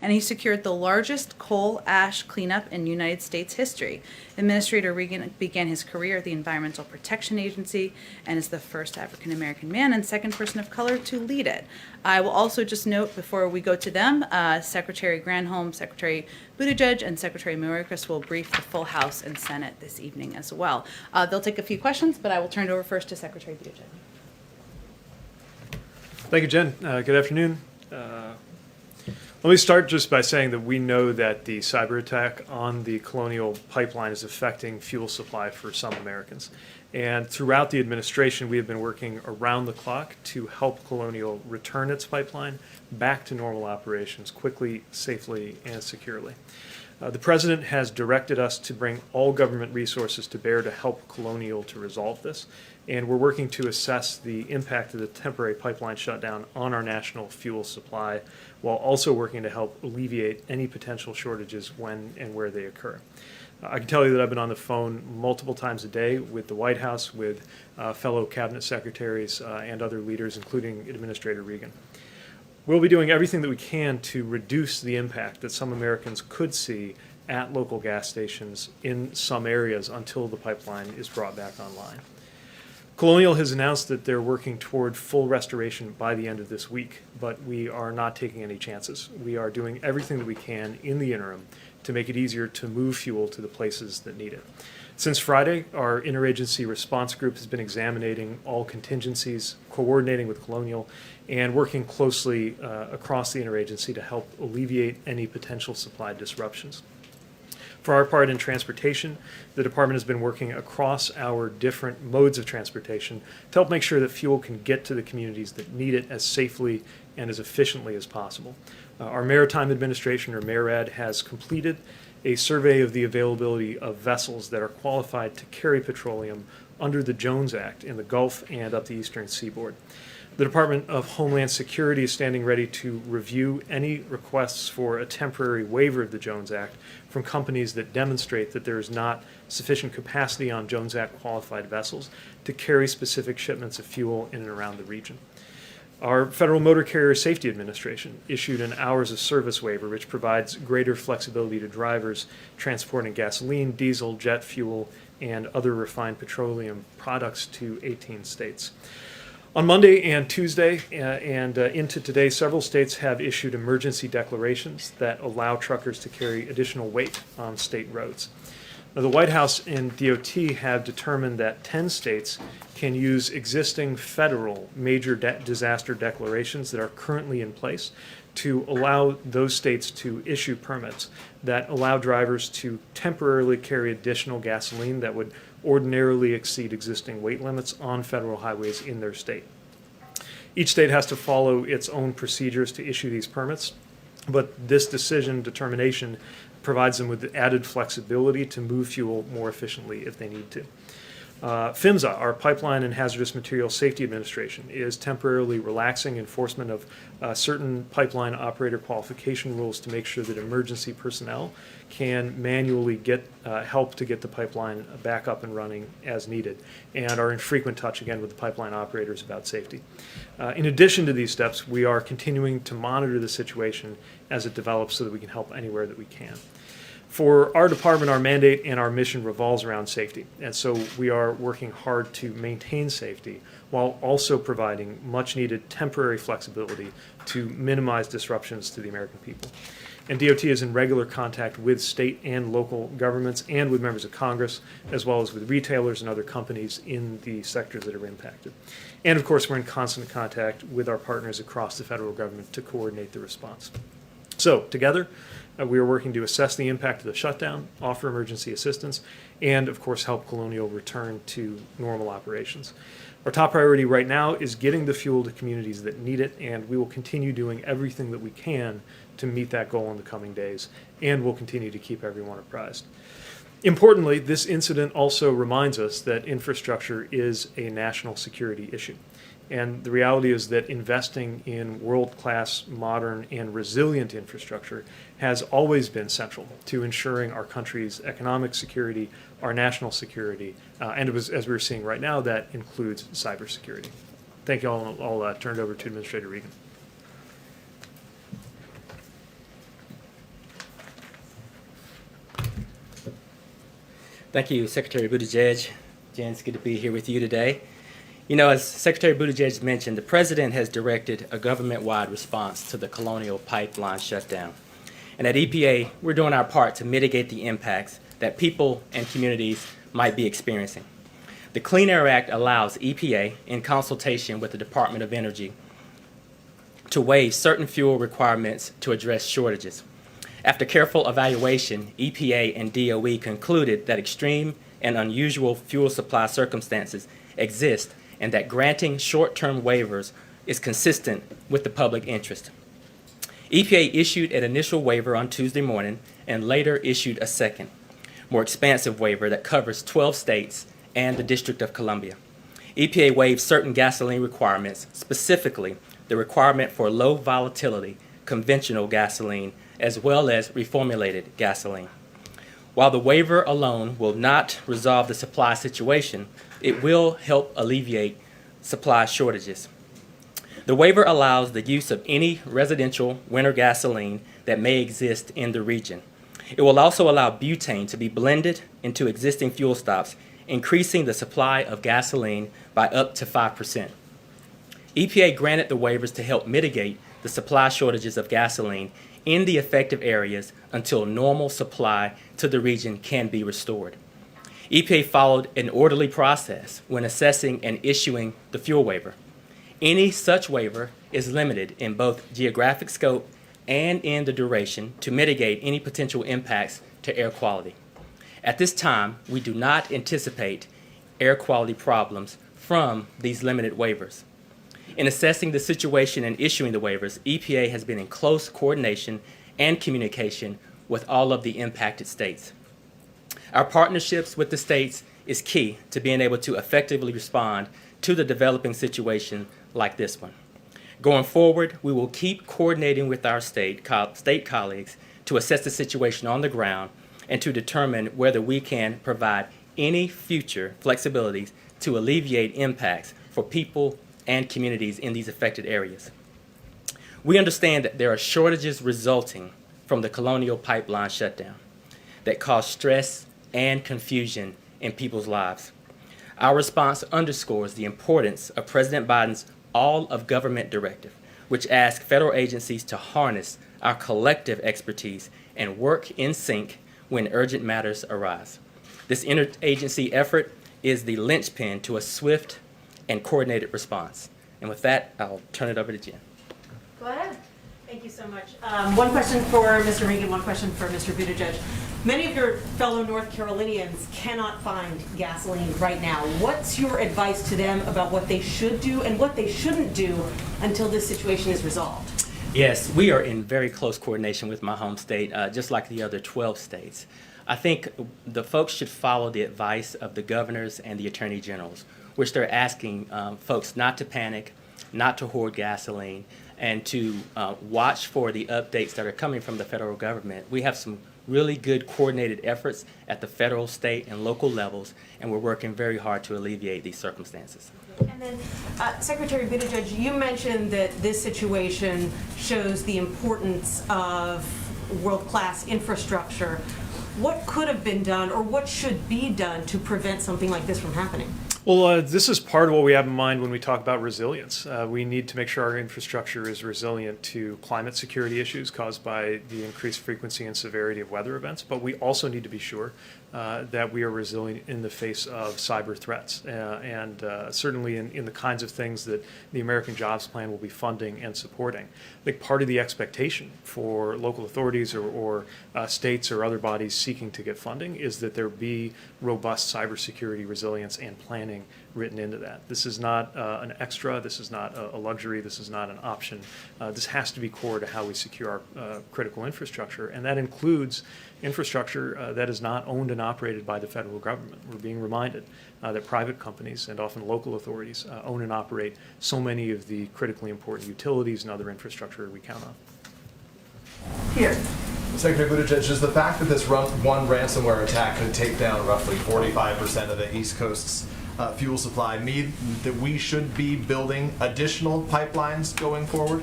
and he secured the largest coal ash cleanup in United States history. Administrator Regan began his career at the Environmental Protection Agency and is the first African-American man and second person of color to lead it. I will also just note before we go to them, Secretary Granholm, Secretary Buttigieg, and Secretary Mayorkas will brief the full House and Senate this evening as well. They'll take a few questions, but I will turn it over first to Secretary Buttigieg. Thank you, Jen. Good afternoon. Let me start just by saying that we know that the cyber attack on the Colonial pipeline is affecting fuel supply for some Americans. And throughout the administration, we have been working around the clock to help Colonial return its pipeline back to normal operations quickly, safely, and securely. The President has directed us to bring all government resources to bear to help Colonial to resolve this, and we're working to assess the impact of the temporary pipeline shutdown on our national fuel supply, while also working to help alleviate any potential shortages when and where they occur. I can tell you that I've been on the phone multiple times a day with the White House, with fellow cabinet secretaries and other leaders, including Administrator Regan. We'll be doing everything that we can to reduce the impact that some Americans could see at local gas stations in some areas until the pipeline is brought back online. Colonial has announced that they're working toward full restoration by the end of this week, but we are not taking any chances. We are doing everything that we can in the interim to make it easier to move fuel to the places that need it. Since Friday, our interagency response group has been examining all contingencies, coordinating with Colonial, and working closely across the interagency to help alleviate any potential supply disruptions. For our part in transportation, the department has been working across our different modes of transportation to help make sure that fuel can get to the communities that need it as safely and as efficiently as possible. Our Maritime Administration, or MARAD, has completed a survey of the availability of vessels that are qualified to carry petroleum under the Jones Act in the Gulf and up the eastern seaboard. The Department of Homeland Security is standing ready to review any requests for a temporary waiver of the Jones Act from companies that demonstrate that there is not sufficient capacity on Jones Act qualified vessels to carry specific shipments of fuel in and around the region. Our Federal Motor Carrier Safety Administration issued an hours of service waiver, which provides greater flexibility to drivers transporting gasoline, diesel, jet fuel, and other refined petroleum products to 18 states. On Monday and Tuesday and into today, several states have issued emergency declarations that allow truckers to carry additional weight on state roads. Now, the White House and DOT have determined that 10 states can use existing federal major disaster declarations that are currently in place to allow those states to issue permits that allow drivers to temporarily carry additional gasoline that would ordinarily exceed existing weight limits on federal highways in their state. Each state has to follow its own procedures to issue these permits, but this determination provides them with added flexibility to move fuel more efficiently if they need to. PHMSA, our Pipeline and Hazardous Materials Safety Administration, is temporarily relaxing enforcement of certain pipeline operator qualification rules to make sure that emergency personnel can manually get help to get the pipeline back up and running as needed, and are in frequent touch again with the pipeline operators about safety. In addition to these steps, we are continuing to monitor the situation as it develops so that we can help anywhere that we can. For our department, our mandate and our mission revolves around safety, and so we are working hard to maintain safety while also providing much-needed temporary flexibility to minimize disruptions to the American people. And DOT is in regular contact with state and local governments and with members of Congress, as well as with retailers and other companies in the sectors that are impacted. And of course, we're in constant contact with our partners across the federal government to coordinate the response. So, together, we are working to assess the impact of the shutdown, offer emergency assistance, and, of course, help Colonial return to normal operations. Our top priority right now is getting the fuel to communities that need it, and we will continue doing everything that we can to meet that goal in the coming days, and we'll continue to keep everyone apprised. Importantly, this incident also reminds us that infrastructure is a national security issue. And the reality is that investing in world-class, modern, and resilient infrastructure has always been central to ensuring our country's economic security, our national security, and it was, as we're seeing right now, that includes cybersecurity. Thank you all. I'll turn it over to Administrator Regan. Thank you, Secretary Buttigieg. Jen, it's good to be here with you today. You know, as Secretary Buttigieg mentioned, the President has directed a government-wide response to the Colonial pipeline shutdown. And at EPA, we're doing our part to mitigate the impacts that people and communities might be experiencing. The Clean Air Act allows EPA, in consultation with the Department of Energy, to waive certain fuel requirements to address shortages. After careful evaluation, EPA and DOE concluded that extreme and unusual fuel supply circumstances exist and that granting short-term waivers is consistent with the public interest. EPA issued an initial waiver on Tuesday morning and later issued a second, more expansive waiver that covers 12 states and the District of Columbia. EPA waived certain gasoline requirements, specifically the requirement for low volatility conventional gasoline as well as reformulated gasoline. While the waiver alone will not resolve the supply situation, it will help alleviate supply shortages. The waiver allows the use of any residential winter gasoline that may exist in the region. It will also allow butane to be blended into existing fuel stops, increasing the supply of gasoline by up to 5%. EPA granted the waivers to help mitigate the supply shortages of gasoline in the affected areas until normal supply to the region can be restored. EPA followed an orderly process when assessing and issuing the fuel waiver. Any such waiver is limited in both geographic scope and in the duration to mitigate any potential impacts to air quality. At this time, we do not anticipate air quality problems from these limited waivers. In assessing the situation and issuing the waivers, EPA has been in close coordination and communication with all of the impacted states. Our partnerships with the states is key to being able to effectively respond to the developing situation like this one. Going forward, we will keep coordinating with our state colleagues to assess the situation on the ground and to determine whether we can provide any future flexibilities to alleviate impacts for people and communities in these affected areas. We understand that there are shortages resulting from the Colonial pipeline shutdown that cause stress and confusion in people's lives. Our response underscores the importance of President Biden's All of Government Directive, which asks federal agencies to harness our collective expertise and work in sync when urgent matters arise. This interagency effort is the linchpin to a swift and coordinated response. And with that, I'll turn it over to Jen. Go ahead. Thank you so much. One question for Mr. Regan, one question for Mr. Buttigieg. Many of your fellow North Carolinians cannot find gasoline right now. What's your advice to them about what they should do and what they shouldn't do until this situation is resolved? Yes, we are in very close coordination with my home state, just like the other 12 states. I think the folks should follow the advice of the governors and the attorney generals, which they're asking folks not to panic, not to hoard gasoline, and to watch for the updates that are coming from the federal government. We have some really good coordinated efforts at the federal, state, and local levels, and we're working very hard to alleviate these circumstances. And then, Secretary Buttigieg, you mentioned that this situation shows the importance of world-class infrastructure. What could have been done or what should be done to prevent something like this from happening? Well, this is part of what we have in mind when we talk about resilience. We need to make sure our infrastructure is resilient to climate security issues caused by the increased frequency and severity of weather events, but we also need to be sure that we are resilient in the face of cyber threats, and certainly in the kinds of things that the American Jobs Plan will be funding and supporting. I think part of the expectation for local authorities or states or other bodies seeking to get funding is that there be robust cybersecurity resilience and planning written into that. This is not an extra, this is not a luxury, this is not an option. This has to be core to how we secure our critical infrastructure, and that includes infrastructure that is not owned and operated by the federal government. We're being reminded that private companies and often local authorities own and operate so many of the critically important utilities and other infrastructure we count on. Here. Secretary Buttigieg, does the fact that this one ransomware attack could take down roughly 45% of the East Coast's fuel supply mean that we should be building additional pipelines going forward?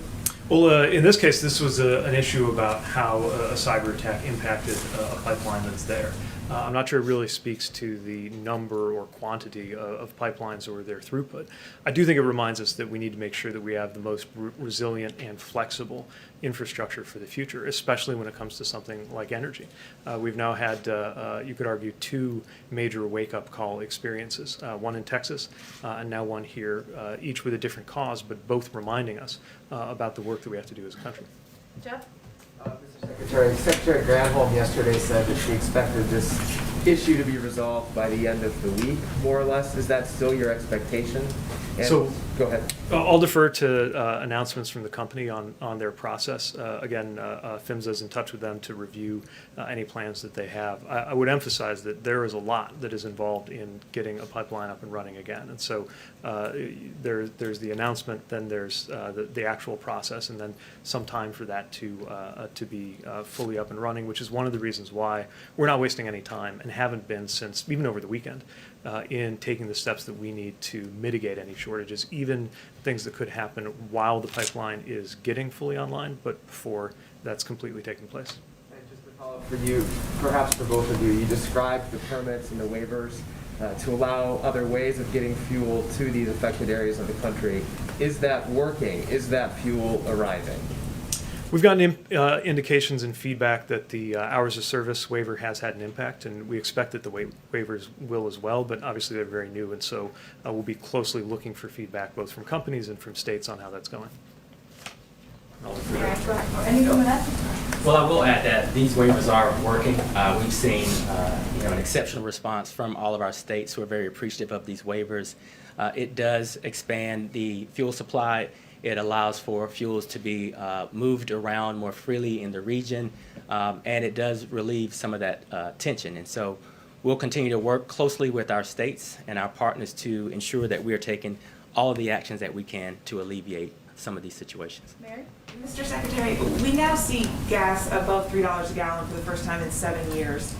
Well, in this case, this was an issue about how a cyber attack impacted a pipeline that's there. I'm not sure it really speaks to the number or quantity of pipelines or their throughput. I do think it reminds us that we need to make sure that we have the most resilient and flexible infrastructure for the future, especially when it comes to something like energy. We've now had, you could argue, 2 major wake-up call experiences, one in Texas and now one here, each with a different cause, but both reminding us about the work that we have to do as a country. Jeff? Mr. Secretary Granholm yesterday said that she expected this issue to be resolved by the end of the week, more or less. Is that still your expectation? And So, go ahead. I'll defer to announcements from the company on their process. Again, PHMSA is in touch with them to review any plans that they have. I would emphasize that there is a lot that is involved in getting a pipeline up and running again. And so there's the announcement, then there's the actual process, and then some time for that to be fully up and running, which is one of the reasons why we're not wasting any time and haven't been since even over the weekend in taking the steps that we need to mitigate any shortages, even things that could happen while the pipeline is getting fully online, but before that's completely taken place. And just to follow up for you, perhaps for both of you, you described the permits and the waivers to allow other ways of getting fuel to these affected areas of the country. Is that working? Is that fuel arriving? We've gotten indications and feedback that the hours of service waiver has had an impact, and we expect that the waivers will as well, but obviously they're very new, and so we'll be closely looking for feedback both from companies and from states on how that's going. Well, I will add that these waivers are working. We've seen an exceptional response from all of our states who are very appreciative of these waivers. It does expand the fuel supply. It allows for fuels to be moved around more freely in the region, and it does relieve some of that tension. And so we'll continue to work closely with our states and our partners to ensure that we are taking all of the actions that we can to alleviate some of these situations. Mary? Mr. Secretary, we now see gas above $3 a gallon for the first time in 7 years.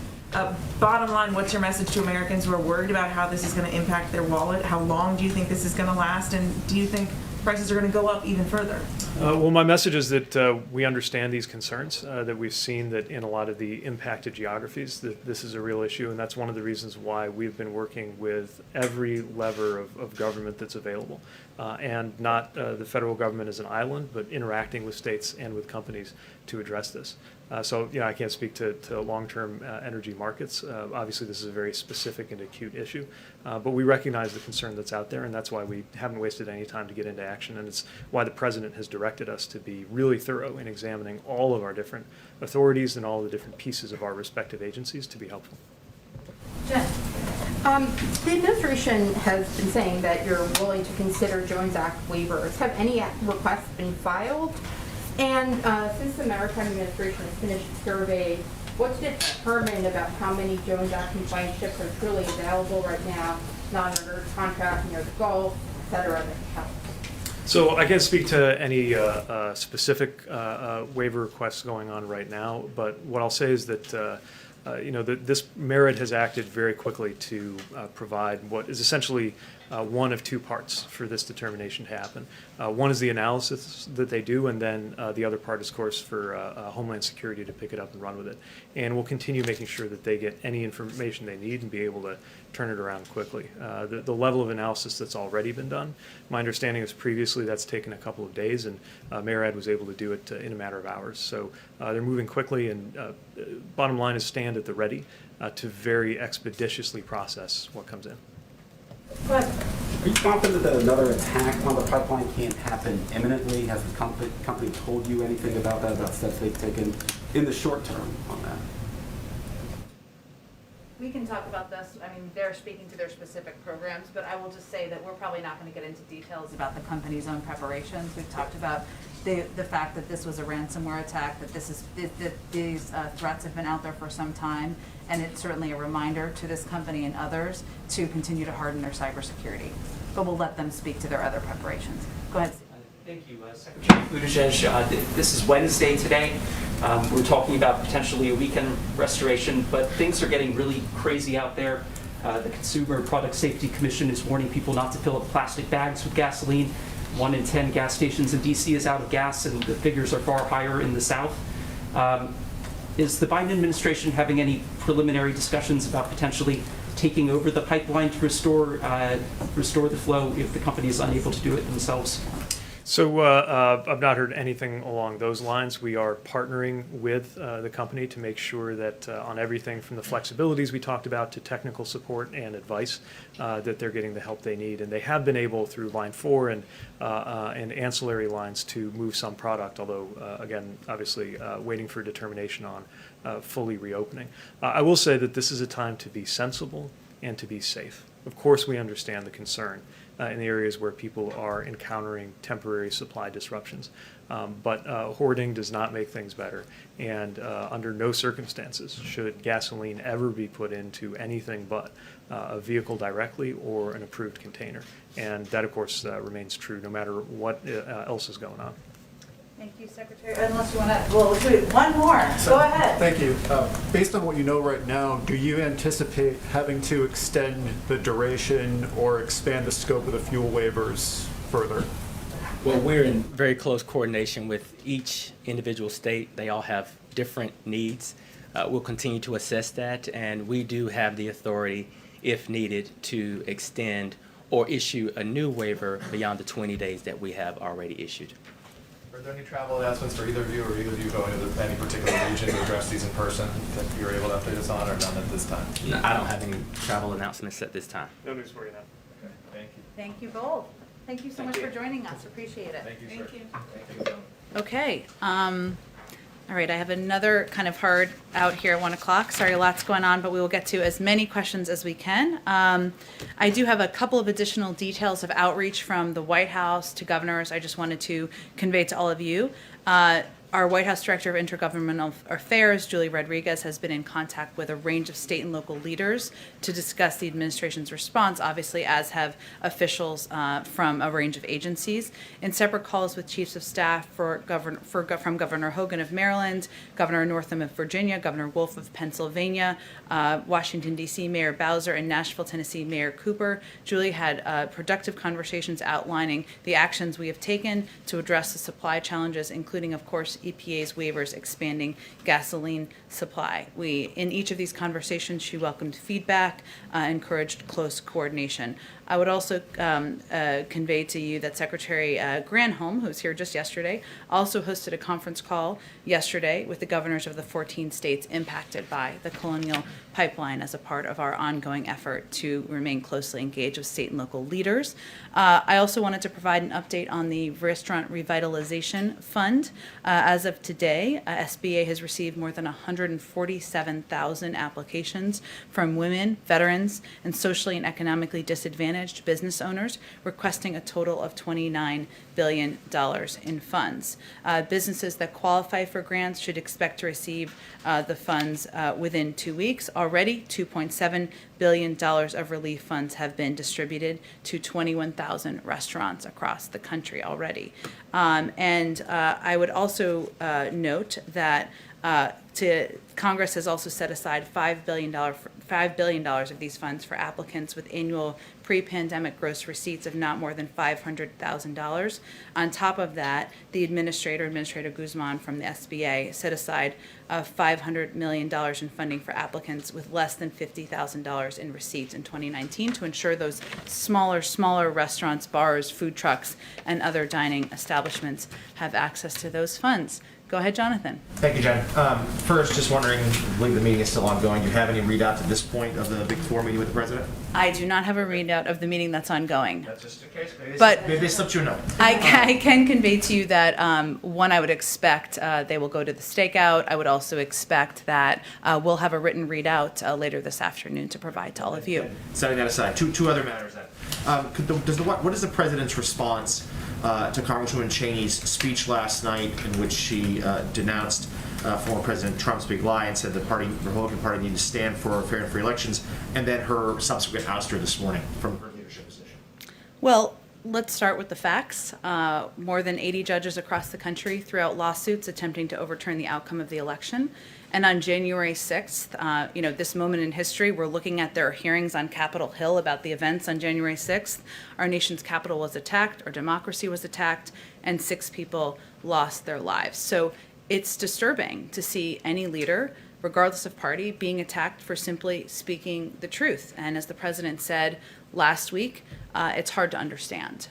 Bottom line, what's your message to Americans who are worried about how this is going to impact their wallet? How long do you think this is going to last? And do you think prices are going to go up even further? Well, my message is that we understand these concerns, that we've seen that in a lot of the impacted geographies that this is a real issue, and that's one of the reasons why we've been working with every lever of government that's available, and not the federal government as an island, but interacting with states and with companies to address this. So, I can't speak to long-term energy markets. Obviously, this is a very specific and acute issue, but we recognize the concern that's out there, and that's why we haven't wasted any time to get into action, and it's why the President has directed us to be really thorough in examining all of our different authorities and all the different pieces of our respective agencies to be helpful. Jen? The administration has been saying that you're willing to consider Jones Act waivers. Have any requests been filed? And since the Maritime Administration has finished the survey, what's determined about how many Jones Act compliant ships are truly available right now, not under contract near the Gulf, et cetera, that can help? So I can't speak to any specific waiver requests going on right now, but what I'll say is that this merit has acted very quickly to provide what is essentially one of 2 parts for this determination to happen. One is the analysis that they do, and then the other part is, of course, for Homeland Security to pick it up and run with it. And we'll continue making sure that they get any information they need and be able to turn it around quickly. The level of analysis that's already been done, my understanding is previously that's taken a couple of days, and Mayor was able to do it in a matter of hours. So they're moving quickly, and bottom line is stand at the ready to very expeditiously process what comes in. But Are you confident that another attack on the pipeline can't happen imminently? Has the company told you anything about that, about steps they've taken in the short term on that? We can talk about this. I mean, they're speaking to their specific programs, but I will just say that we're probably not going to get into details about the company's own preparations. We've talked about the fact that this was a ransomware attack, that these threats have been out there for some time, and it's certainly a reminder to this company and others to continue to harden their cybersecurity. But we'll let them speak to their other preparations. Go ahead. Thank you, Secretary Buttigieg. This is Wednesday today. We're talking about potentially a weekend restoration, but things are getting really crazy out there. The Consumer Product Safety Commission is warning people not to fill up plastic bags with gasoline. 1 in 10 gas stations in DC is out of gas, and the figures are far higher in the South. Is the Biden administration having any preliminary discussions about potentially taking over the pipeline to restore the flow if the company is unable to do it themselves? So I've not heard anything along those lines. We are partnering with the company to make sure that on everything from the flexibilities we talked about to technical support and advice, that they're getting the help they need. And they have been able through Line 4 and ancillary lines to move some product, although, again, obviously waiting for determination on fully reopening. I will say that this is a time to be sensible and to be safe. Of course, we understand the concern in the areas where people are encountering temporary supply disruptions. But hoarding does not make things better. And under no circumstances should gasoline ever be put into anything but a vehicle directly or an approved container. And that, of course, remains true no matter what else is going on. Thank you, Secretary. Unless you want to, well, one more. Go ahead. Thank you. Based on what you know right now, do you anticipate having to extend the duration or expand the scope of the fuel waivers further? Well, we're in very close coordination with each individual state. They all have different needs. We'll continue to assess that, and we do have the authority, if needed, to extend or issue a new waiver beyond the 20 days that we have already issued. Are there any travel announcements for either of you, or either of you going to any particular region to address these in person that you're able to update us on, or none at this time? No, I don't have any travel announcements at this time. No news for you now. Okay, thank you. Thank you both. Thank you so much for joining us. Appreciate it. Thank you, sir. Thank you. Okay. All right, I have another kind of hard out here at 1 o'clock. Sorry, lots going on, but we will get to as many questions as we can. I do have a couple of additional details of outreach from the White House to governors I just wanted to convey to all of you. Our White House Director of Intergovernmental Affairs, Julie Rodriguez, has been in contact with a range of state and local leaders to discuss the administration's response, obviously, as have officials from a range of agencies. In separate calls with chiefs of staff from Governor Hogan of Maryland, Governor Northam of Virginia, Governor Wolf of Pennsylvania, Washington, D.C. Mayor Bowser, and Nashville, Tennessee Mayor Cooper, Julie had productive conversations outlining the actions we have taken to address the supply challenges, including, of course, EPA's waivers expanding gasoline supply. In each of these conversations, she welcomed feedback, encouraged close coordination. I would also convey to you that Secretary Granholm, who was here just yesterday, also hosted a conference call yesterday with the governors of the 14 states impacted by the Colonial pipeline as a part of our ongoing effort to remain closely engaged with state and local leaders. I also wanted to provide an update on the Restaurant Revitalization Fund. As of today, SBA has received more than 147,000 applications from women, veterans, and socially and economically disadvantaged business owners requesting a total of $29 billion in funds. Businesses that qualify for grants should expect to receive the funds within 2 weeks. Already, $2.7 billion of relief funds have been distributed to 21,000 restaurants across the country already. And I would also note that Congress has also set aside $5 billion of these funds for applicants with annual pre-pandemic gross receipts of not more than $500,000. On top of that, the Administrator Guzman from the SBA set aside $500 million in funding for applicants with less than $50,000 in receipts in 2019 to ensure those smaller restaurants, bars, food trucks, and other dining establishments have access to those funds. Go ahead, Jonathan. Thank you, Jen. First, just wondering, I believe the meeting is still ongoing. Do you have any readouts at this point of the Big Four meeting with the president? I do not have a readout of the meeting that's ongoing. That's just the case. But Maybe they slipped you a note. I can convey to you that, one, I would expect they will go to the stakeout. I would also expect that we'll have a written readout later this afternoon to provide to all of you. Setting that aside, two other matters then. What is the president's response to Congresswoman Cheney's speech last night in which she denounced former President Trump's big lie and said the Republican Party needed to stand for fair and free elections, and then her subsequent ouster this morning from her leadership position? Well, let's start with the facts. More than 80 judges across the country threw out lawsuits attempting to overturn the outcome of the election. And on January 6th, this moment in history, we're looking at their hearings on Capitol Hill about the events on January 6th. Our nation's capital was attacked, our democracy was attacked, and 6 people lost their lives. So it's disturbing to see any leader, regardless of party, being attacked for simply speaking the truth. And as the president said last week, it's hard to understand.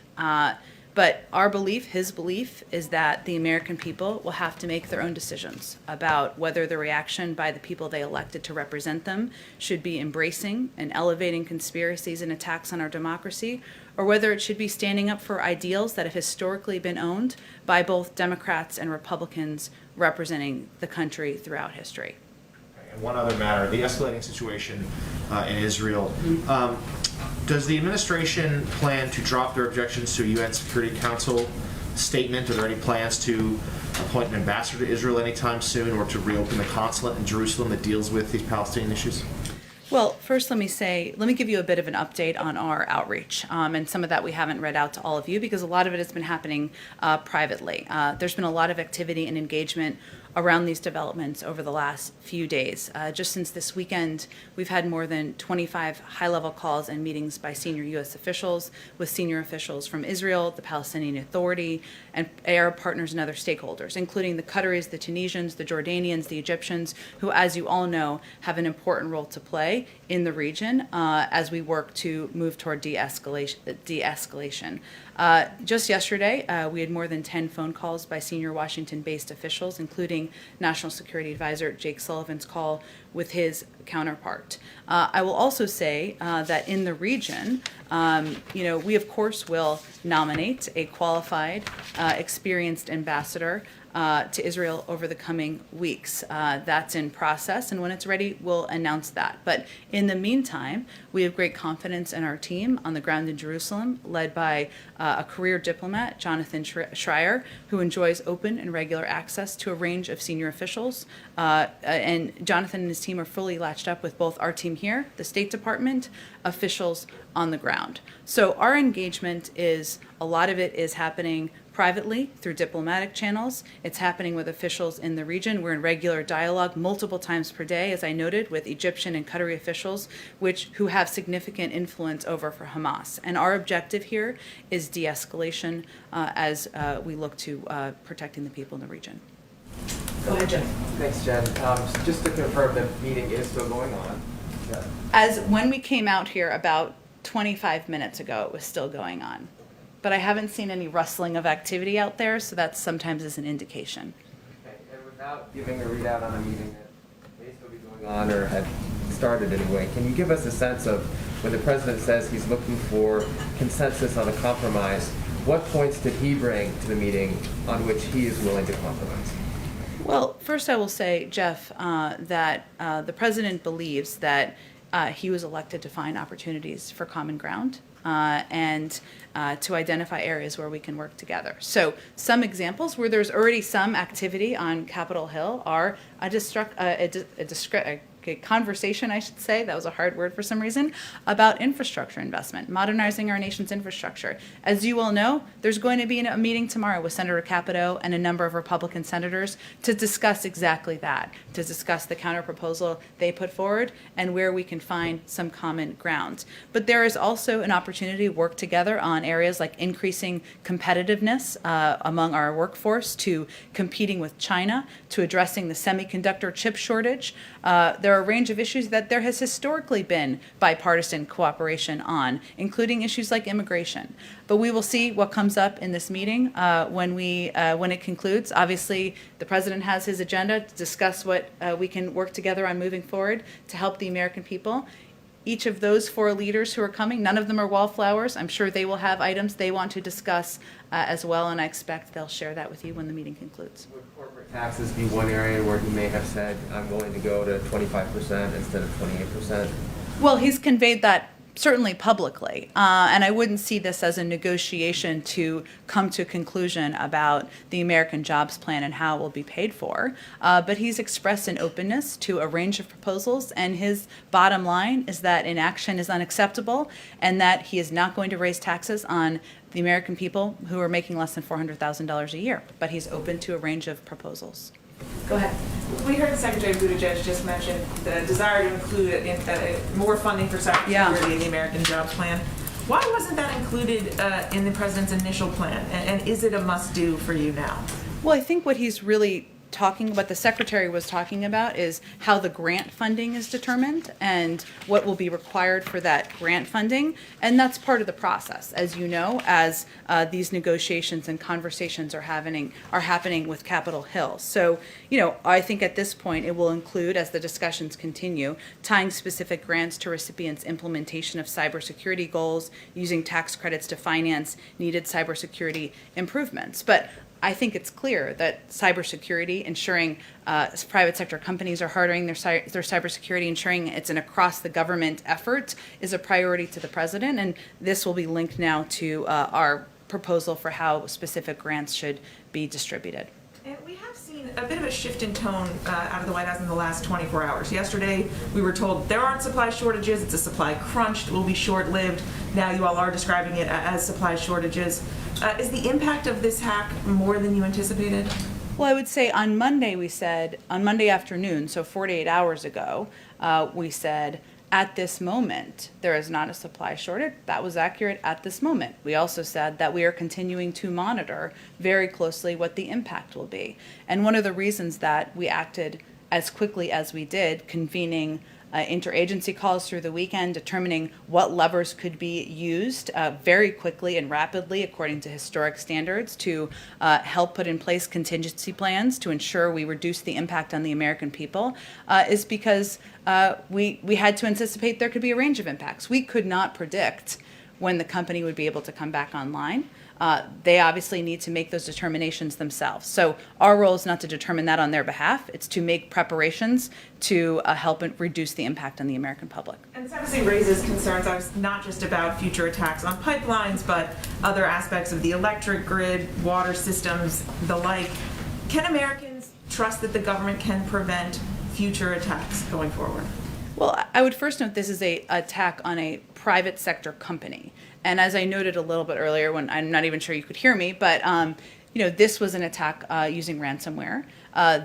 But our belief, his belief, is that the American people will have to make their own decisions about whether the reaction by the people they elected to represent them should be embracing and elevating conspiracies and attacks on our democracy, or whether it should be standing up for ideals that have historically been owned by both Democrats and Republicans representing the country throughout history. And one other matter, the escalating situation in Israel. Does the administration plan to drop their objections to a UN Security Council statement? Are there any plans to appoint an ambassador to Israel anytime soon, or to reopen the consulate in Jerusalem that deals with these Palestinian issues? Well, first let me give you a bit of an update on our outreach. And some of that we haven't read out to all of you because a lot of it has been happening privately. There's been a lot of activity and engagement around these developments over the last few days. Just since this weekend, we've had more than 25 high-level calls and meetings by senior U.S. officials with senior officials from Israel, the Palestinian Authority, and Arab partners and other stakeholders, including the Qataris, the Tunisians, the Jordanians, the Egyptians, who, as you all know, have an important role to play in the region as we work to move toward de-escalation. Just yesterday, we had more than 10 phone calls by senior Washington-based officials, including National Security Advisor Jake Sullivan's call with his counterpart. I will also say that in the region, we of course will nominate a qualified, experienced ambassador to Israel over the coming weeks. That's in process, and when it's ready, we'll announce that. But in the meantime, we have great confidence in our team on the ground in Jerusalem, led by a career diplomat, Jonathan Schreier, who enjoys open and regular access to a range of senior officials. And Jonathan and his team are fully latched up with both our team here, the State Department, officials on the ground. So our engagement is, a lot of it is happening privately through diplomatic channels. It's happening with officials in the region. We're in regular dialogue multiple times per day, as I noted, with Egyptian and Qatari officials, who have significant influence over for Hamas. And our objective here is de-escalation as we look to protecting the people in the region. Go ahead, Jen. Thanks, Jen. Just to confirm, the meeting is still going on. Yeah. As when we came out here about 25 minutes ago, it was still going on. But I haven't seen any rustling of activity out there, so that sometimes is an indication. Okay. And without giving a readout on a meeting that may still be going on or had started anyway, can you give us a sense of when the president says he's looking for consensus on a compromise, what points did he bring to the meeting on which he is willing to compromise? Well, first I will say, Jeff, that the president believes that he was elected to find opportunities for common ground and to identify areas where we can work together. So some examples where there's already some activity on Capitol Hill are a conversation, I should say, that was a hard word for some reason, about infrastructure investment, modernizing our nation's infrastructure. As you all know, there's going to be a meeting tomorrow with Senator Capito and a number of Republican senators to discuss exactly that, to discuss the counterproposal they put forward and where we can find some common ground. But there is also an opportunity to work together on areas like increasing competitiveness among our workforce, to competing with China, to addressing the semiconductor chip shortage. There are a range of issues that there has historically been bipartisan cooperation on, including issues like immigration. But we will see what comes up in this meeting when it concludes. Obviously, the president has his agenda to discuss what we can work together on moving forward to help the American people. Each of those 4 leaders who are coming, none of them are wallflowers. I'm sure they will have items they want to discuss as well, and I expect they'll share that with you when the meeting concludes. Would corporate taxes be one area where he may have said, I'm willing to go to 25% instead of 28%? Well, he's conveyed that certainly publicly, and I wouldn't see this as a negotiation to come to a conclusion about the American Jobs Plan and how it will be paid for, but he's expressed an openness to a range of proposals, and his bottom line is that inaction is unacceptable and that he is not going to raise taxes on the American people who are making less than $400,000 a year, but he's open to a range of proposals. Go ahead. We heard Secretary Buttigieg just mention the desire to include more funding for cybersecurity in the American Jobs Plan. Why wasn't that included in the president's initial plan? And is it a must-do for you now? Well, I think what he's really what the secretary was talking about is how the grant funding is determined and what will be required for that grant funding. And that's part of the process, as you know, as these negotiations and conversations are happening with Capitol Hill. So, I think at this point it will include, as the discussions continue, tying specific grants to recipients' implementation of cybersecurity goals, using tax credits to finance needed cybersecurity improvements. But I think it's clear that cybersecurity, ensuring private sector companies are hardening their cybersecurity, ensuring it's an across-the-government effort, is a priority to the president, and this will be linked now to our proposal for how specific grants should be distributed. And we have seen a bit of a shift in tone out of the White House in the last 24 hours. Yesterday, we were told there aren't supply shortages, it's a supply crunch, it will be short-lived. Now you all are describing it as supply shortages. Is the impact of this hack more than you anticipated? Well, I would say on Monday afternoon, so 48 hours ago, we said, at this moment, there is not a supply shortage. That was accurate at this moment. We also said that we are continuing to monitor very closely what the impact will be. And one of the reasons that we acted as quickly as we did, convening interagency calls through the weekend, determining what levers could be used very quickly and rapidly according to historic standards to help put in place contingency plans to ensure we reduce the impact on the American people, is because we had to anticipate there could be a range of impacts. We could not predict when the company would be able to come back online. They obviously need to make those determinations themselves. So our role is not to determine that on their behalf. It's to make preparations to help reduce the impact on the American public. And this obviously raises concerns, not just about future attacks on pipelines, but other aspects of the electric grid, water systems, the like. Can Americans trust that the government can prevent future attacks going forward? Well, I would first note this is an attack on a private sector company. And as I noted a little bit earlier, when I'm not even sure you could hear me, but this was an attack using ransomware.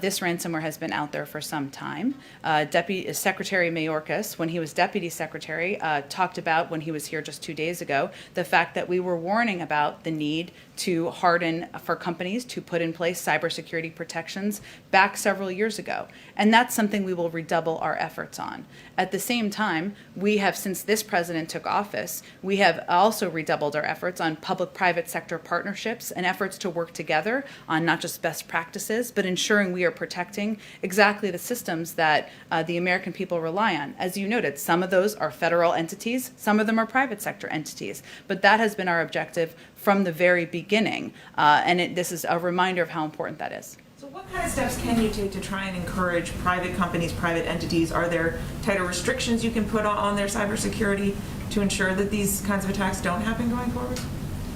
This ransomware has been out there for some time. Deputy Secretary Mayorkas, when he was Deputy Secretary, talked about, when he was here just 2 days ago, the fact that we were warning about the need to harden for companies to put in place cybersecurity protections back several years ago. And that's something we will redouble our efforts on. At the same time, we have, since this president took office, we have also redoubled our efforts on public-private sector partnerships and efforts to work together on not just best practices, but ensuring we are protecting exactly the systems that the American people rely on. As you noted, some of those are federal entities, some of them are private sector entities, but that has been our objective from the very beginning, and this is a reminder of how important that is. So what kind of steps can you take to try and encourage private companies, private entities? Are there tighter restrictions you can put on their cybersecurity to ensure that these kinds of attacks don't happen going forward?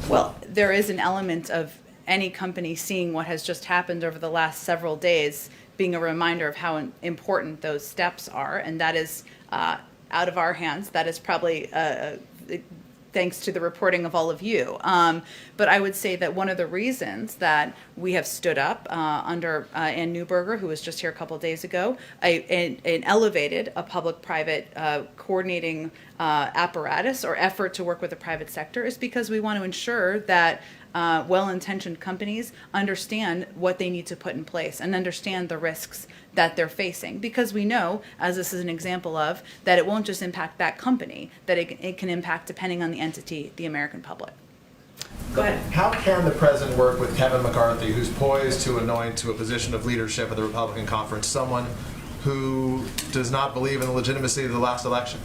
Well, there is an element of any company seeing what has just happened over the last several days being a reminder of how important those steps are, and that is out of our hands. That is probably thanks to the reporting of all of you. But I would say that one of the reasons that we have stood up under Ann Neuberger, who was just here a couple of days ago, and elevated a public-private coordinating apparatus or effort to work with the private sector is because we want to ensure that well-intentioned companies understand what they need to put in place and understand the risks that they're facing, because we know, as this is an example of, that it won't just impact that company, that it can impact, depending on the entity, the American public. Go ahead. How can the president work with Kevin McCarthy, who's poised to anoint to a position of leadership of the Republican conference, someone who does not believe in the legitimacy of the last election?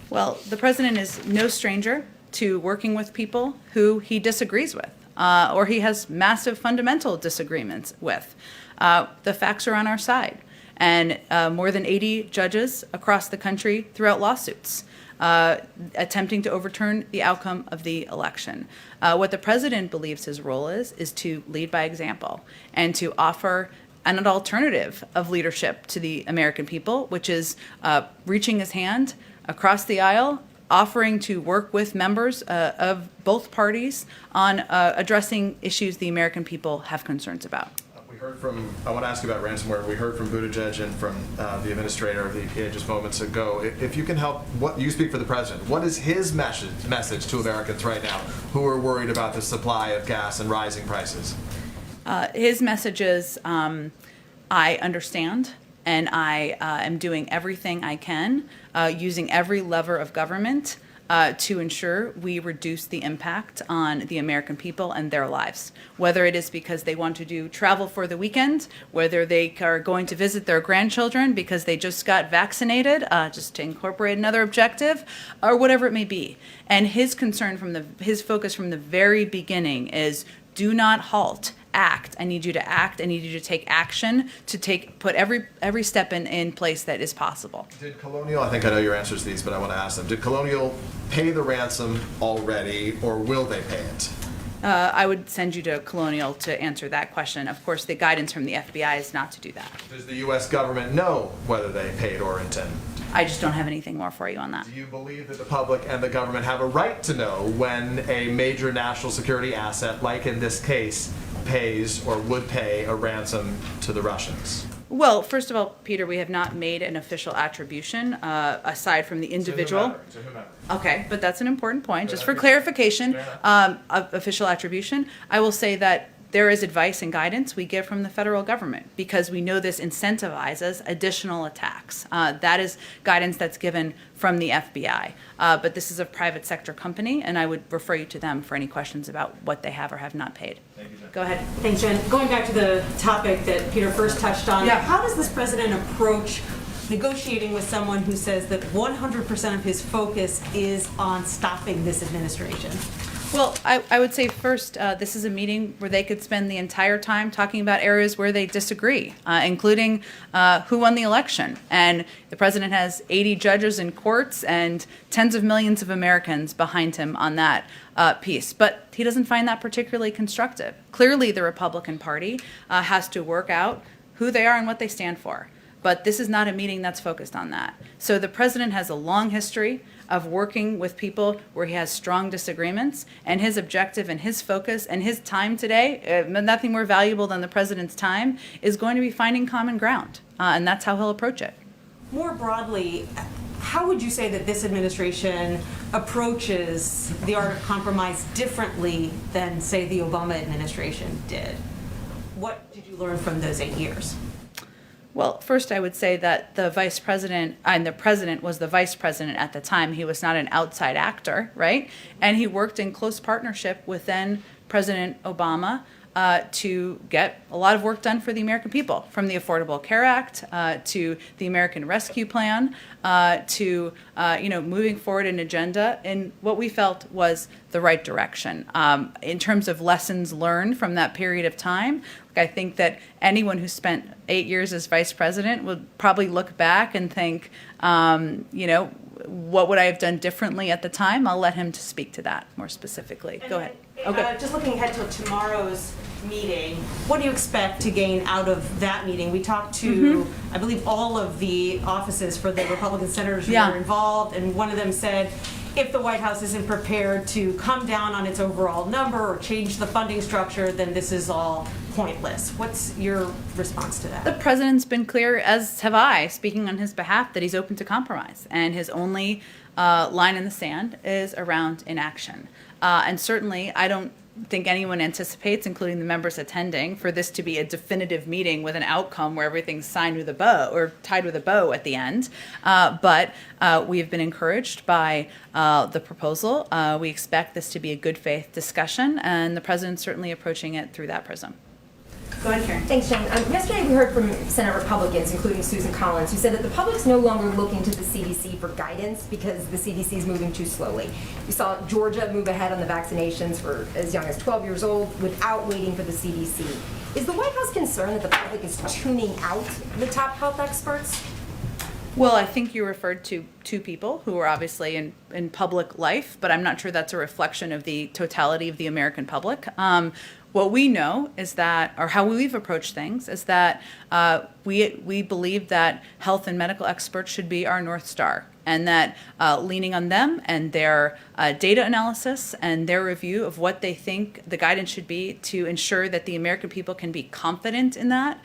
Well, the president is no stranger to working with people who he disagrees with, or he has massive fundamental disagreements with. The facts are on our side, and more than 80 judges across the country threw out lawsuits attempting to overturn the outcome of the election. What the president believes his role is to lead by example and to offer an alternative of leadership to the American people, which is reaching his hand across the aisle, offering to work with members of both parties on addressing issues the American people have concerns about. We heard from, I want to ask you about ransomware. We heard from Buttigieg and from the administrator of the EPA just moments ago. If you can help, you speak for the president. What is his message to Americans right now who are worried about the supply of gas and rising prices? His message is, I understand, and I am doing everything I can, using every lever of government to ensure we reduce the impact on the American people and their lives. Whether it is because they want to do travel for the weekend, whether they are going to visit their grandchildren because they just got vaccinated, just to incorporate another objective, or whatever it may be. And his concern his focus from the very beginning is, do not halt. Act. I need you to act. I need you to take action to put every step in place that is possible. Did Colonial, I think I know your answers to these, but I want to ask them, did Colonial pay the ransom already, or will they pay it? I would send you to Colonial to answer that question. Of course, the guidance from the FBI is not to do that. Does the U.S. government know whether they paid or intend? I just don't have anything more for you on that. Do you believe that the public and the government have a right to know when a major national security asset, like in this case, pays or would pay a ransom to the Russians? Well, first of all, Peter, we have not made an official attribution aside from the individual. To whomever. Okay, but that's an important point. Just for clarification, official attribution, I will say that there is advice and guidance we give from the federal government because we know this incentivizes additional attacks. That is guidance that's given from the FBI. But this is a private sector company, and I would refer you to them for any questions about what they have or have not paid. Thank you, Jen. Go ahead. Thanks, Jen. Going back to the topic that Peter first touched on, Yeah. how does this president approach negotiating with someone who says that 100% of his focus is on stopping this administration? Well, I would say first, this is a meeting where they could spend the entire time talking about areas where they disagree, including who won the election. And the president has 80 judges in courts and tens of millions of Americans behind him on that piece. But he doesn't find that particularly constructive. Clearly, the Republican Party has to work out who they are and what they stand for. But this is not a meeting that's focused on that. So the president has a long history of working with people where he has strong disagreements, and his objective and his focus and his time today, nothing more valuable than the president's time, is going to be finding common ground. And that's how he'll approach it. More broadly, how would you say that this administration approaches the art of compromise differently than, say, the Obama administration did? What did you learn from those 8 years? Well, first I would say that the vice president, and the president was the vice president at the time. He was not an outside actor, right? And he worked in close partnership with then President Obama to get a lot of work done for the American people, from the Affordable Care Act to the American Rescue Plan to moving forward an agenda in what we felt was the right direction. In terms of lessons learned from that period of time, I think that anyone who spent 8 years as vice president would probably look back and think, what would I have done differently at the time? I'll let him to speak to that more specifically. Go ahead. Okay. Just looking ahead to tomorrow's meeting, what do you expect to gain out of that meeting? We talked to, I believe, all of the offices for the Republican senators who were involved, and one of them said, if the White House isn't prepared to come down on its overall number or change the funding structure, then this is all pointless. What's your response to that? The president's been clear, as have I, speaking on his behalf, that he's open to compromise. And his only line in the sand is around inaction. And certainly, I don't think anyone anticipates, including the members attending, for this to be a definitive meeting with an outcome where everything's signed with a bow or tied with a bow at the end. But we have been encouraged by the proposal. We expect this to be a good faith discussion, and the president's certainly approaching it through that prism. Go ahead, Karen. Thanks, Jen. Yesterday we heard from Senate Republicans, including Susan Collins, who said that the public's no longer looking to the CDC for guidance because the CDC is moving too slowly. We saw Georgia move ahead on the vaccinations for as young as 12 years old without waiting for the CDC. Is the White House concerned that the public is tuning out the top health experts? Well, I think you referred to two people who are obviously in public life, but I'm not sure that's a reflection of the totality of the American public. What we know is that, or how we've approached things, is that we believe that health and medical experts should be our North Star, and that leaning on them and their data analysis and their review of what they think the guidance should be to ensure that the American people can be confident in that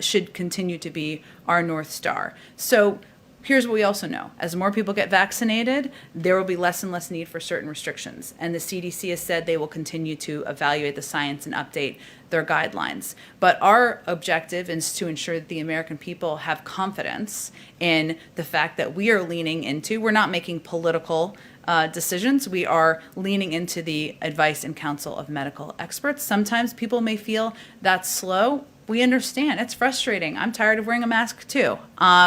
should continue to be our North Star. So Here's what we also know. As more people get vaccinated, there will be less and less need for certain restrictions. And the CDC has said they will continue to evaluate the science and update their guidelines. But our objective is to ensure that the American people have confidence in the fact that we are leaning into, we're not making political decisions. We are leaning into the advice and counsel of medical experts. Sometimes people may feel that's slow. We understand. It's frustrating. I'm tired of wearing a mask too.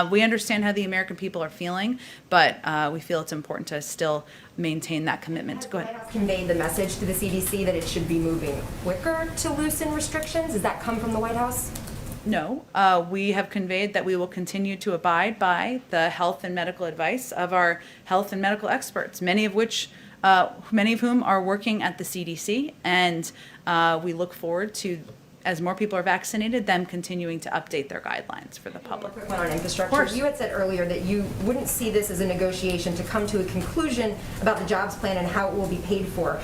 We understand how the American people are feeling, but we feel it's important to still maintain that commitment. Go ahead. Conveyed the message to the CDC that it should be moving quicker to loosen restrictions. Does that come from the White House? No, we have conveyed that we will continue to abide by the health and medical advice of our health and medical experts, many of whom are working at the CDC, and we look forward to, as more people are vaccinated, them continuing to update their guidelines for the public. Quick one on infrastructure. You had said earlier that you wouldn't see this as a negotiation to come to a conclusion about the jobs plan and how it will be paid for.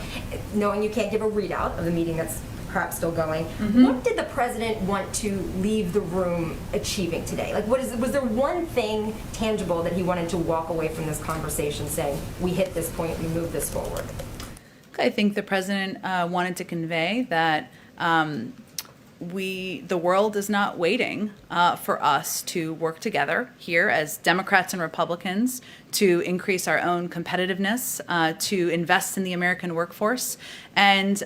Knowing you can't give a readout of the meeting that's perhaps still going, what did the president want to leave the room achieving today? Like, was there one thing tangible that he wanted to walk away from this conversation saying, we hit this point, we move this forward? I think the president wanted to convey that the world is not waiting for us to work together here as Democrats and Republicans to increase our own competitiveness, to invest in the American workforce. And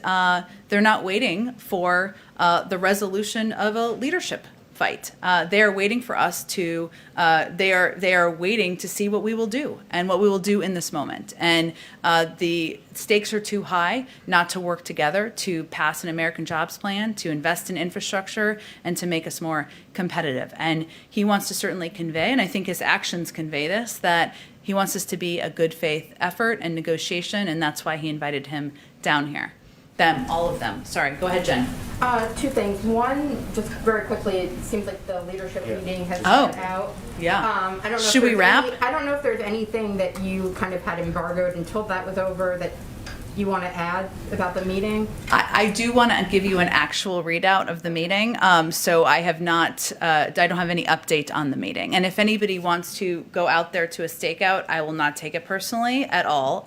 they're not waiting for the resolution of a leadership fight. They are waiting for us to, they are waiting to see what we will do and what we will do in this moment. And the stakes are too high not to work together to pass an American jobs plan, to invest in infrastructure, and to make us more competitive. And he wants to certainly convey, and I think his actions convey this, that he wants this to be a good faith effort and negotiation, and that's why he invited him down here. Them, all of them. Sorry, go ahead, Jen. Two things. One, just very quickly, it seems like the leadership meeting has come out. Yeah. I don't know Should we wrap? I don't know if there's anything that you kind of had embargoed until that was over that you want to add about the meeting. I do want to give you an actual readout of the meeting. So I have not, I don't have any update on the meeting. And if anybody wants to go out there to a stakeout, I will not take it personally at all,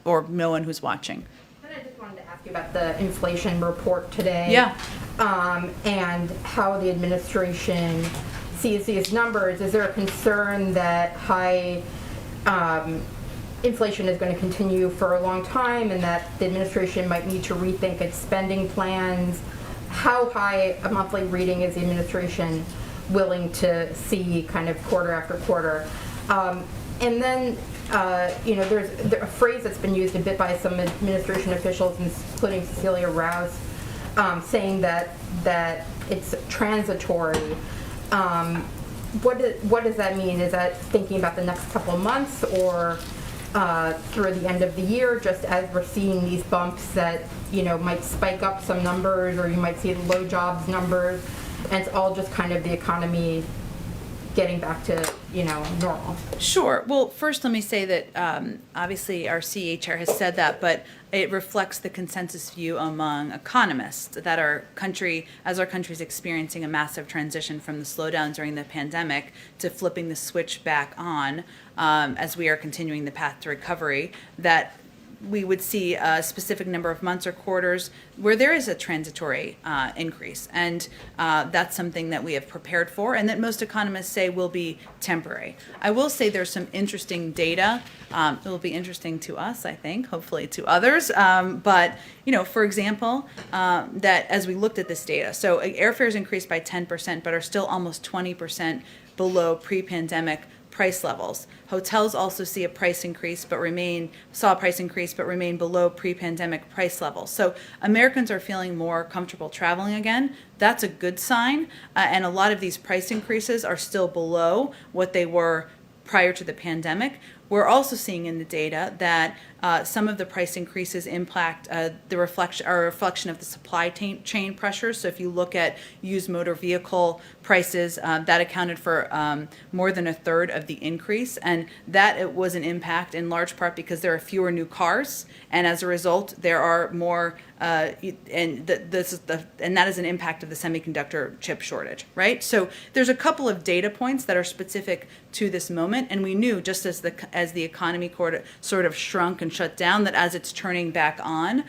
or no one who's watching. I just wanted to ask you about the inflation report today. Yeah. And how the administration sees these numbers. Is there a concern that high inflation is going to continue for a long time and that the administration might need to rethink its spending plans? How high a monthly reading is the administration willing to see kind of quarter after quarter? And then, there's a phrase that's been used a bit by some administration officials, including Cecilia Rouse, saying that it's transitory. What does that mean? Is that thinking about the next couple of months or through the end of the year, just as we're seeing these bumps that, might spike up some numbers, or you might see the low jobs numbers, and it's all just kind of the economy getting back to, normal? Sure. Well, first let me say that obviously our CE chair has said that, but it reflects the consensus view among economists that our country is experiencing a massive transition from the slowdown during the pandemic to flipping the switch back on as we are continuing the path to recovery, that we would see a specific number of months or quarters where there is a transitory increase. And that's something that we have prepared for and that most economists say will be temporary. I will say there's some interesting data. It will be interesting to us, I think, hopefully to others. But, for example, that as we looked at this data, so airfares increased by 10%, but are still almost 20% below pre-pandemic price levels. Hotels also saw a price increase, but remain below pre-pandemic price levels. So Americans are feeling more comfortable traveling again. That's a good sign. And a lot of these price increases are still below what they were prior to the pandemic. we're also seeing in the data that some of the price increases impact the reflection of the supply chain pressures. So if you look at used motor vehicle prices, that accounted for more than a third of the increase, and that it was an impact in large part because there are fewer new cars, and as a result, there are more. And that is an impact of the semiconductor chip shortage, right? So there's a couple of data points that are specific to this moment, and we knew just as the economy sort of shrunk and shut down, that as it's turning back on,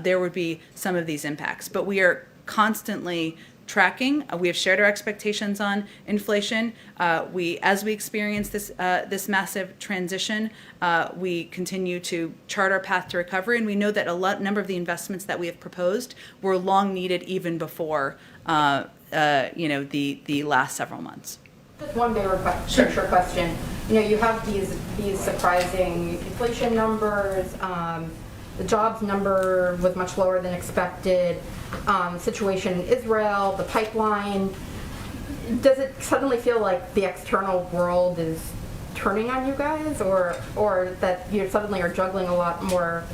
there would be some of these impacts. But we are constantly tracking. We have shared our expectations on inflation. As we experience this massive transition, we continue to chart our path to recovery, and we know that number of the investments that we have proposed were long needed even before the last several months. Just one bigger picture question. You have these surprising inflation numbers. The jobs number was much lower than expected. Situation in Israel, the pipeline. Does it suddenly feel like the external world is turning on you guys, or that you suddenly are juggling a lot more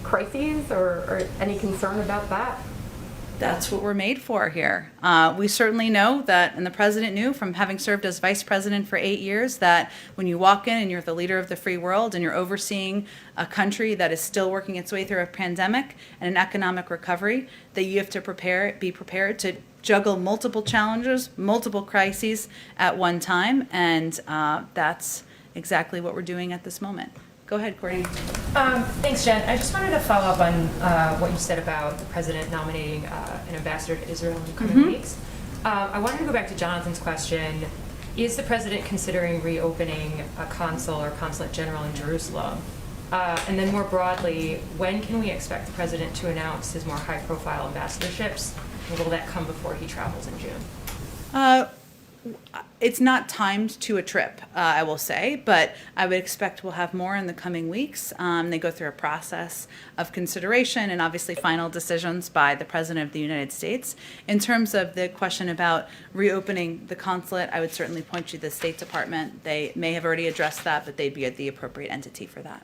crises, or any concern about that? That's what we're made for here. We certainly know that, and the president knew from having served as vice president for 8 years, that when you walk in and you're the leader of the free world and you're overseeing a country that is still working its way through a pandemic and an economic recovery, that you have to be prepared to juggle multiple challenges, multiple crises at one time, and that's exactly what we're doing at this moment. Go ahead, Courtney. Thanks, Jen. I just wanted to follow up on what you said about the president nominating an ambassador to Israel in the coming weeks. I wanted to go back to Jonathan's question. Is the president considering reopening a consul or consulate general in Jerusalem? And then more broadly, when can we expect the president to announce his more high-profile ambassadorships? And will that come before he travels in June? It's not timed to a trip, I will say, but I would expect we'll have more in the coming weeks. They go through a process of consideration and obviously final decisions by the President of the United States. In terms of the question about reopening the consulate, I would certainly point you to the State Department. They may have already addressed that, but they'd be the appropriate entity for that.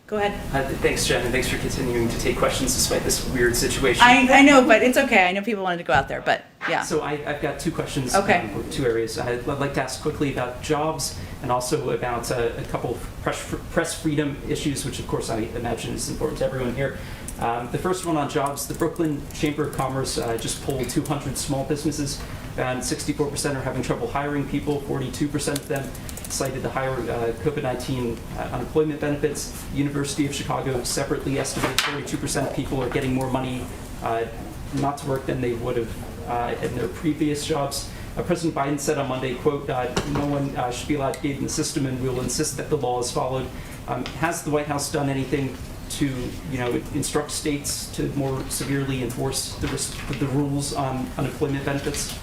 Go ahead. Thanks, Jen, and thanks for continuing to take questions despite this weird situation. I know, but it's okay. I know people wanted to go out there, but yeah. So I've got two questions, Okay. Two areas. I'd like to ask quickly about jobs and also about a couple of press freedom issues, which of course I imagine is important to everyone here. The first one on jobs, the Brooklyn Chamber of Commerce just polled 200 small businesses, and 64% are having trouble hiring people, 42% of them cited the higher COVID-19 unemployment benefits. University of Chicago separately estimated 42% of people are getting more money not to work than they would have in their previous jobs. President Biden said on Monday, quote, no one should be allowed to game the system, and we will insist that the law is followed. Has the White House done anything to instruct states to more severely enforce the rules on unemployment benefits?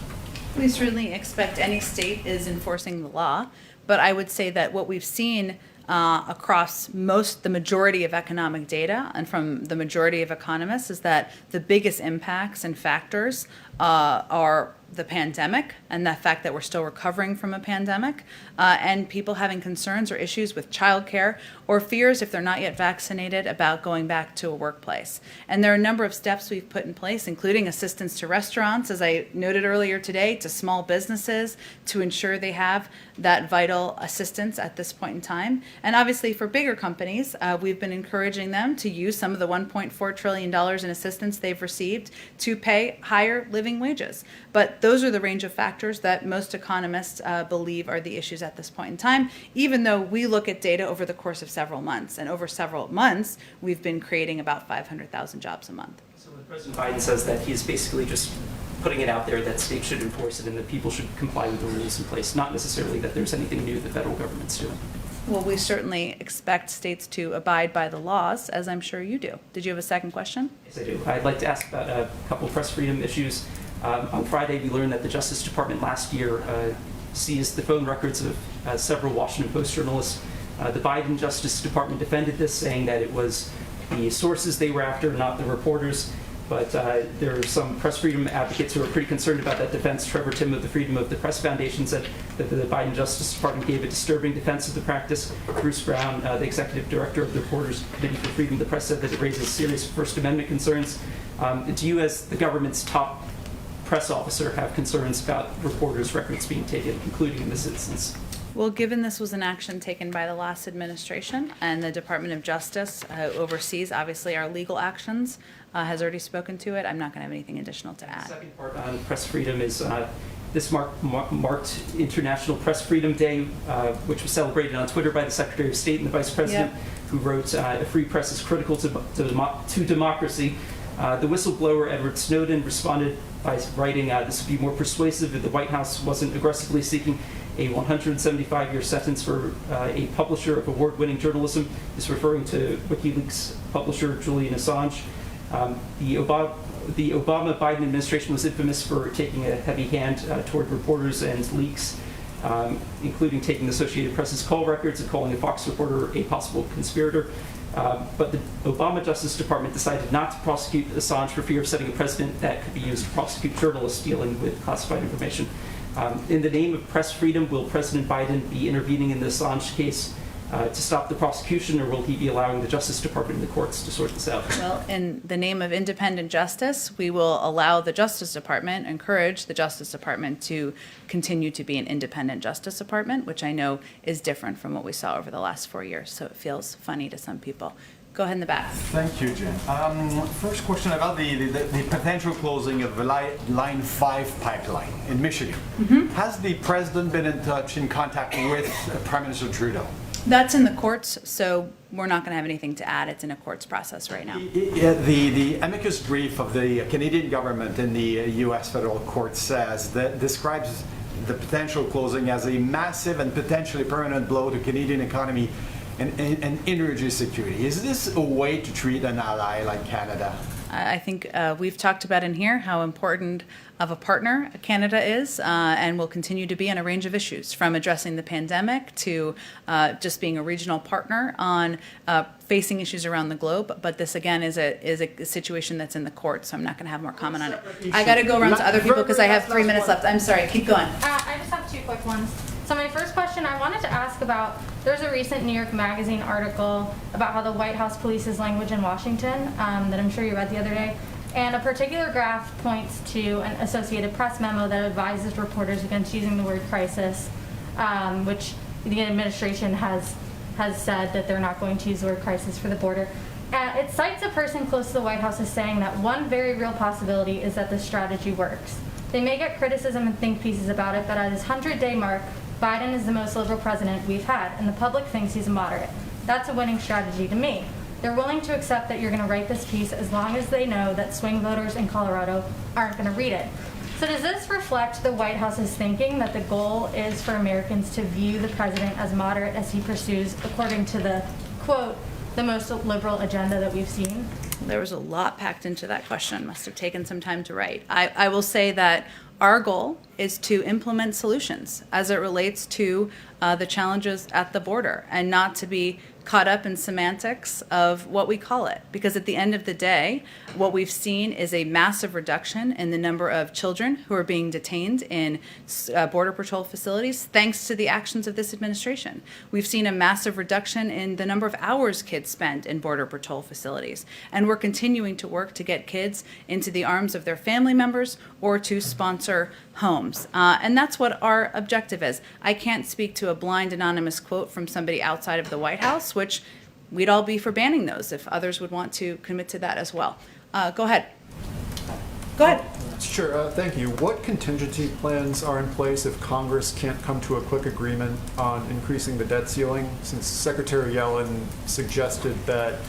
We certainly expect any state is enforcing the law, but I would say that what we've seen across the majority of economic data and from the majority of economists is that the biggest impacts and factors are the pandemic and the fact that we're still recovering from a pandemic, and people having concerns or issues with childcare or fears, if they're not yet vaccinated, about going back to a workplace. And there are a number of steps we've put in place, including assistance to restaurants, as I noted earlier today, to small businesses, to ensure they have that vital assistance at this point in time. And obviously for bigger companies, we've been encouraging them to use some of the $1.4 trillion in assistance they've received to pay higher living wages. But those are the range of factors that most economists believe are the issues at this point in time, even though we look at data over the course of several months. And over several months, we've been creating about 500,000 jobs a month. So when President Biden says that, he's basically just putting it out there that states should enforce it and that people should comply with the rules in place, not necessarily that there's anything new the federal government's doing. Well, we certainly expect states to abide by the laws, as I'm sure you do. Did you have a second question? Yes, I do. I'd like to ask about a couple of press freedom issues. On Friday, we learned that the Justice Department last year seized the phone records of several Washington Post journalists. The Biden Justice Department defended this, saying that it was the sources they were after, not the reporters. but there are some press freedom advocates who are pretty concerned about that defense. Trevor Timm of the Freedom of the Press Foundation said that the Biden Justice Department gave a disturbing defense of the practice. Bruce Brown, the executive director of the Reporters Committee for Freedom of the Press, said that it raises serious First Amendment concerns. Do you, as the government's top press officer, have concerns about reporters' records being taken, including in this instance? Well, given this was an action taken by the last administration and the Department of Justice oversees, obviously, our legal actions, has already spoken to it, I'm not going to have anything additional to add. The second part on press freedom is this marked International Press Freedom Day, which was celebrated on Twitter by the Secretary of State and the Vice President, who wrote, "A free press is critical to democracy." The whistleblower Edward Snowden responded by writing, "This would be more persuasive if the White House wasn't aggressively seeking a 175-year sentence for a publisher of award-winning journalism." This referring to WikiLeaks publisher Julian Assange. The Obama-Biden administration was infamous for taking a heavy hand toward reporters and leaks, including taking the Associated Press's call records and calling a Fox reporter a possible conspirator. But the Obama Justice Department decided not to prosecute Assange for fear of setting a precedent that could be used to prosecute journalists dealing with classified information. In the name of press freedom, will President Biden be intervening in the Assange case to stop the prosecution, or will he be allowing the Justice Department and the courts to sort this out? Well, in the name of independent justice, we will allow the Justice Department, encourage the Justice Department to continue to be an independent Justice Department, which I know is different from what we saw over the last 4 years. So it feels funny to some people. Go ahead in the back. Thank you, Jen. First question about the potential closing of the Line 5 pipeline in Michigan. Has the president been in touch, in contact with Prime Minister Trudeau? That's in the courts, so we're not going to have anything to add. It's in a courts process right now. The amicus brief of the Canadian government in the U.S. federal court says that describes the potential closing as a massive and potentially permanent blow to Canadian economy and energy security. Is this a way to treat an ally like Canada? I think we've talked about in here how important of a partner Canada is and will continue to be on a range of issues, from addressing the pandemic to just being a regional partner on facing issues around the globe. But this, again, is a situation that's in the court, so I'm not going to have more comment on it. I got to go around to other people because I have 3 minutes left. I'm sorry. Keep going. I just have 2 quick ones. So my first question, I wanted to ask about, there's a recent New York Magazine article about how the White House polices language in Washington that I'm sure you read the other day. And a particular graph points to an Associated Press memo that advises reporters against using the word crisis, which the administration has said that they're not going to use the word crisis for the border. It cites a person close to the White House as saying that one very real possibility is that this strategy works. They may get criticism and think pieces about it, but at his 100-day mark, Biden is the most liberal president we've had, and the public thinks he's a moderate. That's a winning strategy to me. They're willing to accept that you're going to write this piece as long as they know that swing voters in Colorado aren't going to read it. So does this reflect the White House's thinking that the goal is for Americans to view the president as moderate as he pursues, according to the, quote, the most liberal agenda that we've seen? There was a lot packed into that question. Must have taken some time to write. I will say that our goal is to implement solutions as it relates to the challenges at the border, and not to be caught up in semantics of what we call it. Because at the end of the day, what we've seen is a massive reduction in the number of children who are being detained in Border Patrol facilities thanks to the actions of this administration. We've seen a massive reduction in the number of hours kids spend in Border Patrol facilities. And we're continuing to work to get kids into the arms of their family members or to sponsor homes. And that's what our objective is. I can't speak to a blind anonymous quote from somebody outside of the White House, which we'd all be for banning those if others would want to commit to that as well. Go ahead. Go ahead. Sure, thank you. What contingency plans are in place if Congress can't come to a quick agreement on increasing the debt ceiling, since Secretary Yellen suggested that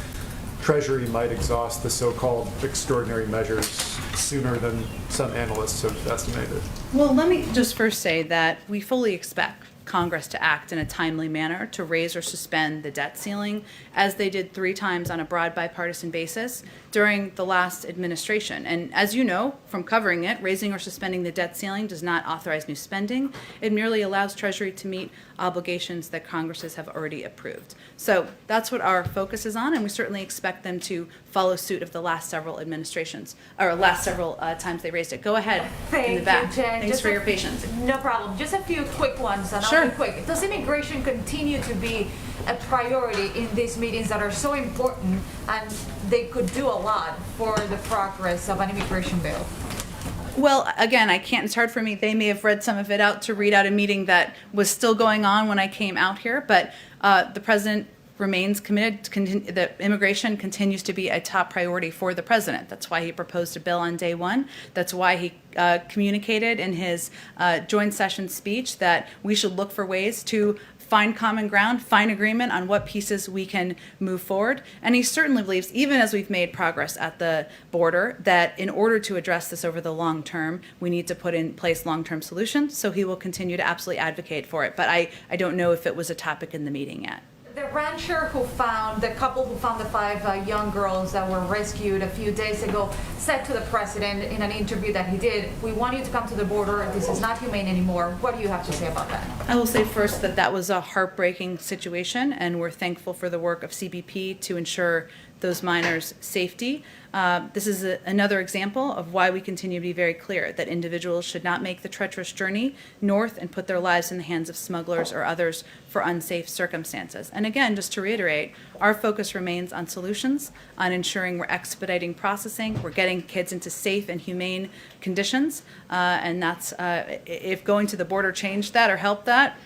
Treasury might exhaust the so-called extraordinary measures sooner than some analysts have estimated? Well, let me just first say that we fully expect Congress to act in a timely manner to raise or suspend the debt ceiling, as they did 3 times on a broad bipartisan basis during the last administration. And as you know from covering it, raising or suspending the debt ceiling does not authorize new spending. It merely allows Treasury to meet obligations that Congresses have already approved. So that's what our focus is on, and we certainly expect them to follow suit of the last several administrations, or last several times they raised it. Go ahead, in the back. Jen. Thanks for your patience. No problem. Just a few quick ones, and Sure. I'll be quick. Does immigration continue to be a priority in these meetings that are so important, and they could do a lot for the progress of an immigration bill? Well, again, I can't, it's hard for me. They may have read some of it out to read out a meeting that was still going on when I came out here, but the president remains committed to that immigration continues to be a top priority for the president. That's why he proposed a bill on day one. That's why he communicated in his joint session speech that we should look for ways to find common ground, find agreement on what pieces we can move forward. And he certainly believes, even as we've made progress at the border, that in order to address this over the long term, we need to put in place long-term solutions. So he will continue to absolutely advocate for it. But I don't know if it was a topic in the meeting yet. The rancher the couple who found the 5 young girls that were rescued a few days ago, said to the president in an interview that he did, "We want you to come to the border. This is not humane anymore." What do you have to say about that? I will say first that that was a heartbreaking situation, and we're thankful for the work of CBP to ensure those minors' safety. This is another example of why we continue to be very clear that individuals should not make the treacherous journey north and put their lives in the hands of smugglers or others for unsafe circumstances. And again, just to reiterate, our focus remains on solutions, on ensuring we're expediting processing, we're getting kids into safe and humane conditions, and that's, if going to the border changed that or helped that,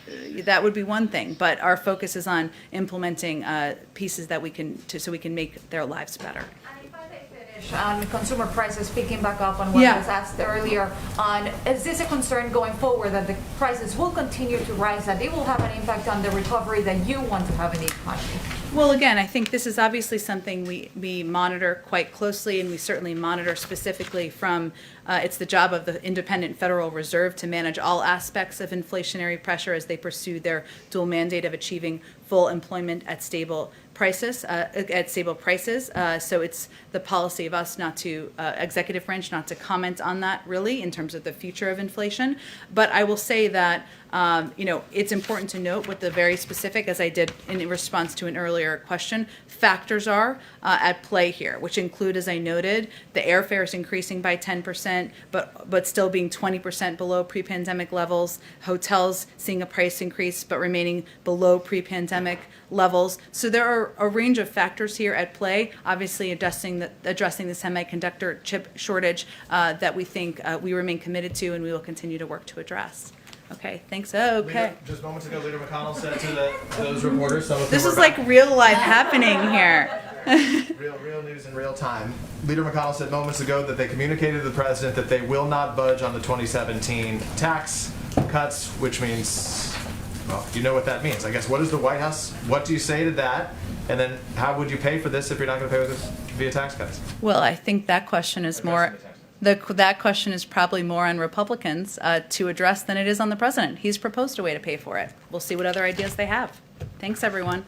that would be one thing. But our focus is on implementing pieces that we can, so we can make their lives better. On consumer prices picking back up on what was asked earlier on, is this a concern going forward that the prices will continue to rise, that it will have an impact on the recovery that you want to have in the economy? Well, again, I think this is obviously something we monitor quite closely, and we certainly monitor specifically from, it's the job of the independent Federal Reserve to manage all aspects of inflationary pressure as they pursue their dual mandate of achieving full employment at stable prices. So it's the policy of us not to, executive branch, not to comment on that really in terms of the future of inflation. But I will say that, it's important to note what the very specific, as I did in response to an earlier question, factors are at play here, which include, as I noted, the airfare is increasing by 10%, but still being 20% below pre-pandemic levels, hotels seeing a price increase but remaining below pre-pandemic levels. So there are a range of factors here at play, obviously addressing the semiconductor chip shortage that we think we remain committed to and we will continue to work to address. Okay, thanks. Okay. Just moments ago, Leader McConnell said to those reporters, some of this whom is were like real life happening here. real news in real time. Leader McConnell said moments ago that they communicated to the president that they will not budge on the 2017 tax cuts, which means, well, you know what that means. I guess, what is the White House, what do you say to that? And then how would you pay for this if you're not going to pay for this via tax cuts? Well, I think that question is more, that question is probably more on Republicans to address than it is on the president. He's proposed a way to pay for it. We'll see what other ideas they have. Thanks, everyone.